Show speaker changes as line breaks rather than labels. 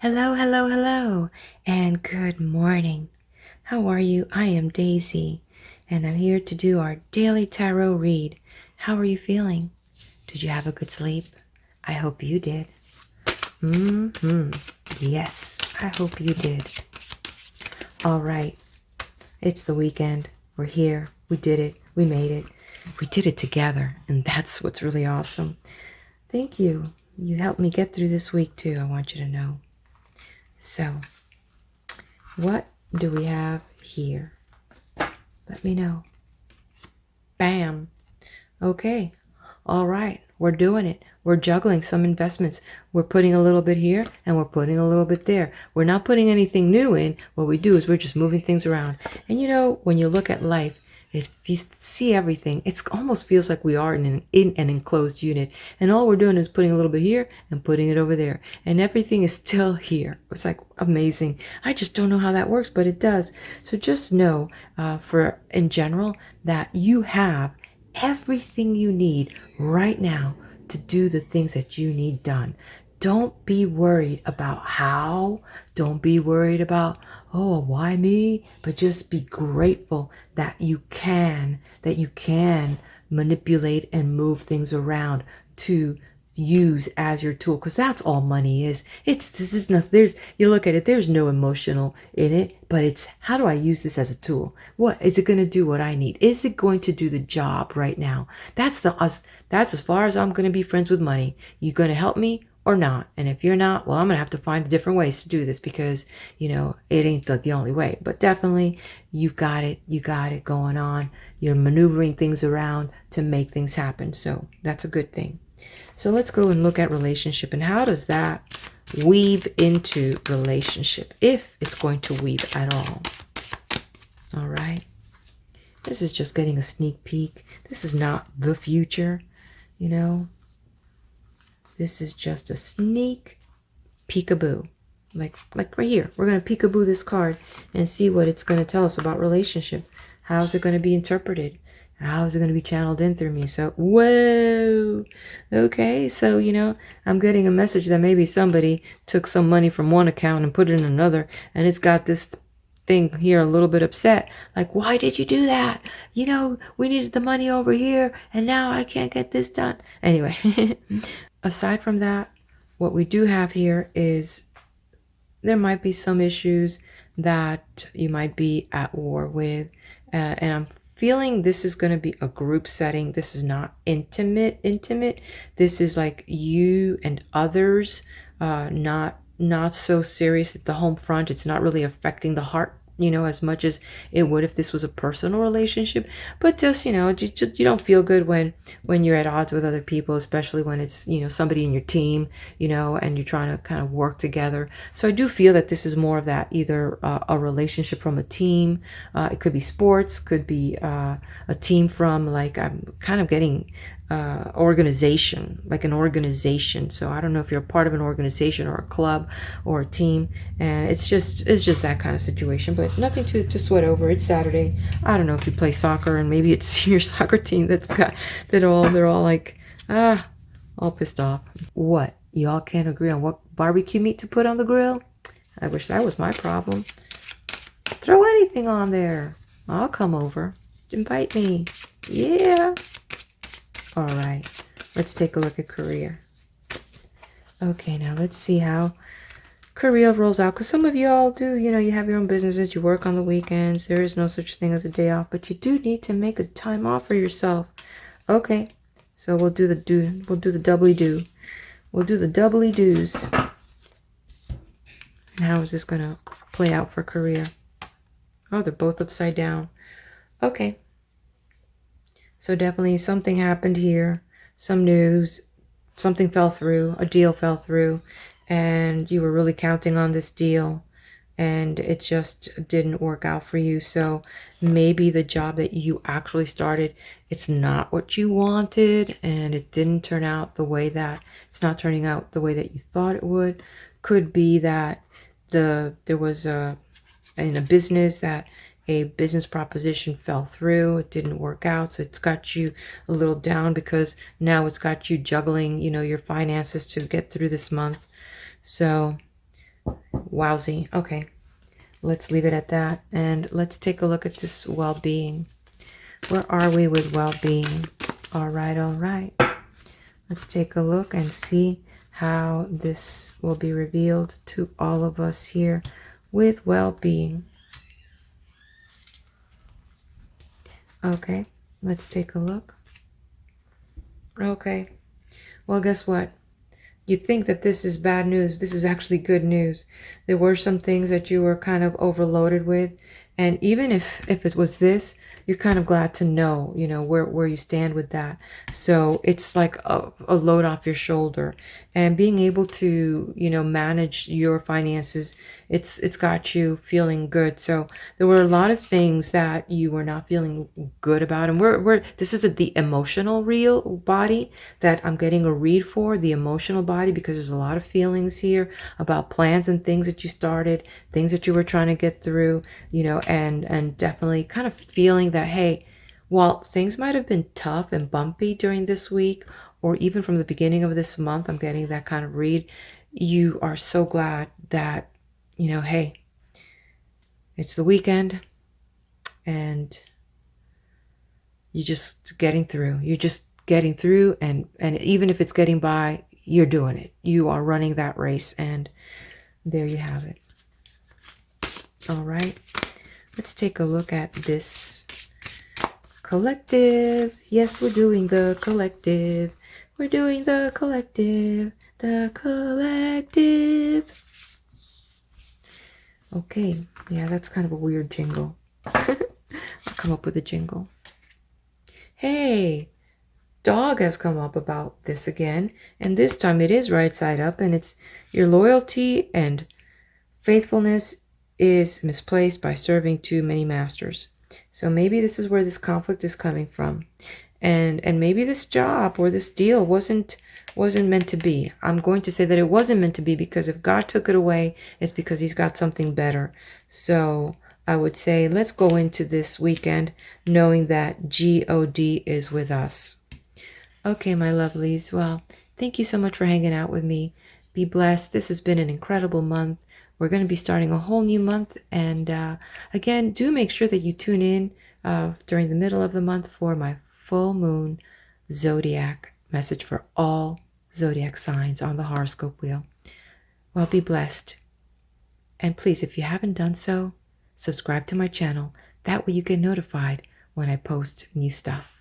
Hello, hello, hello, and good morning. How are you? I am Daisy, and I'm here to do our daily tarot read. How are you feeling? Did you have a good sleep? I hope you did. Yes, I hope you did. All right, it's the weekend. We're here. We did it. We made it. We did it together, and that's what's really awesome. Thank you. You helped me get through this week, too. I want you to know. So, what do we have here? Let me know. Bam. Okay. All right. We're doing it. We're juggling some investments. We're putting a little bit here and we're putting a little bit there. We're not putting anything new in. What we do is we're just moving things around. And you know, when you look at life, if you see everything, it almost feels like we are in an enclosed unit. And all we're doing is putting a little bit here and putting it over there. And everything is still here. It's like amazing. I just don't know how that works, but it does. So just know in general that you have everything you need right now to do the things that you need done. Don't be worried about how. Don't be worried about, oh, why me? But just be grateful that you can manipulate and move things around to use as your tool, because that's all money is. This is nothing. You look at it, there's no emotional in it, but it's how do I use this as a tool? What is it going to do? What I need? Is it going to do the job right now? That's as far as I'm going to be friends with money. You going to help me or not? And if you're not, well, I'm going to have to find different ways to do this, because it ain't the only way. But definitely you got it going on. You're maneuvering things around to make things happen, so that's a good thing. So let's go and look at relationship, and how does that weave into relationship, if it's going to weave at all. All right. This is just getting a sneak peek. This is not the future, This is just a sneak peekaboo. Like right here. We're going to peekaboo this card and see what it's going to tell us about relationship. How's it going to be interpreted? How is it going to be channeled in through me? So, whoa. Okay, so, I'm getting a message that maybe somebody took some money from one account and put it in another, and it's got this thing here a little bit upset. Like, why did you do that? We needed the money over here, and now I can't get this done. Anyway, aside from that, what we do have here is there might be some issues that you might be at war with, and I'm feeling this is going to be a group setting. This is not intimate. This is like you and others, not so serious at the home front. It's not really affecting the heart, as much as it would if this was a personal relationship. But just, you don't feel good when you're at odds with other people, especially when it's, somebody in your team, and you're trying to kind of work together. So I do feel that this is more of that, either a relationship from a team. It could be sports, could be a team from, like, I'm kind of getting organization, like an organization. So I don't know if you're a part of an organization or a club or a team, and it's just that kind of situation, but nothing to sweat over. It's Saturday. I don't know if you play soccer and maybe it's your soccer team they're all like, all pissed off. What? Y'all can't agree on what barbecue meat to put on the grill? I wish that was my problem. Throw anything on there. I'll come over. Invite me. Yeah. All right, let's take a look at career. Okay, now let's see how career rolls out, because some of you all do, you have your own businesses, you work on the weekends. There is no such thing as a day off, but you do need to make a time off for yourself. Okay, so we'll do the doubly do. We'll do the doubly do's. And how is this going to play out for career? Oh, they're both upside down. Okay. So definitely something happened here, some news, something fell through, a deal fell through, and you were really counting on this deal, and it just didn't work out for you. So maybe the job that you actually started, it's not what you wanted, and it didn't turn out the way that, it's not turning out the way that you thought it would. Could be that there was in a business that a business proposition fell through. It didn't work out, so it's got you a little down, because now it's got you juggling, your finances to get through this month. So wowsy. Okay, let's leave it at that. And let's take a look at this well-being. Where are we with well-being? All right, all right. Let's take a look and see how this will be revealed to all of us here with well-being. Okay, let's take a look. Okay, well, guess what? You think that this is bad news. This is actually good news. There were some things that you were kind of overloaded with. And even if it was this, you're kind of glad to know, you know, where you stand with that. So it's like a load off your shoulder. And being able to, you know, manage your finances, it's got you feeling good. So there were a lot of things that you were not feeling good about. And this is the emotional real body that I'm getting a read for, the emotional body, because there's a lot of feelings here about plans and things that you started, things that you were trying to get through, you know, and definitely kind of feeling that, hey, while things might have been tough and bumpy during this week, or even from the beginning of this month, I'm getting that kind of read, you are so glad that, you know, hey, it's the weekend and you're just getting through. You're just getting through, and even if it's getting by, you're doing it. You are running that race, and there you have it. All right. Let's take a look at this collective. Yes, we're doing the collective. We're doing the collective. The collective. Okay. Yeah, that's kind of a weird jingle. I'll come up with a jingle. Hey, dog has come up about this again. And this time it is right side up. And it's your loyalty and faithfulness is misplaced by serving too many masters. So maybe this is where this conflict is coming from. And maybe this job or this deal wasn't meant to be. I'm going to say that it wasn't meant to be, because if God took it away, it's because he's got something better. So I would say let's go into this weekend knowing that God is with us. Okay, my lovelies. Well, thank you so much for hanging out with me. Be blessed. This has been an incredible month. We're going to be starting a whole new month. And again, do make sure that you tune in during the middle of the month for my full moon zodiac message for all zodiac signs on the horoscope wheel. Well, be blessed. And please, if you haven't done so, subscribe to my channel. That way you get notified when I post new stuff.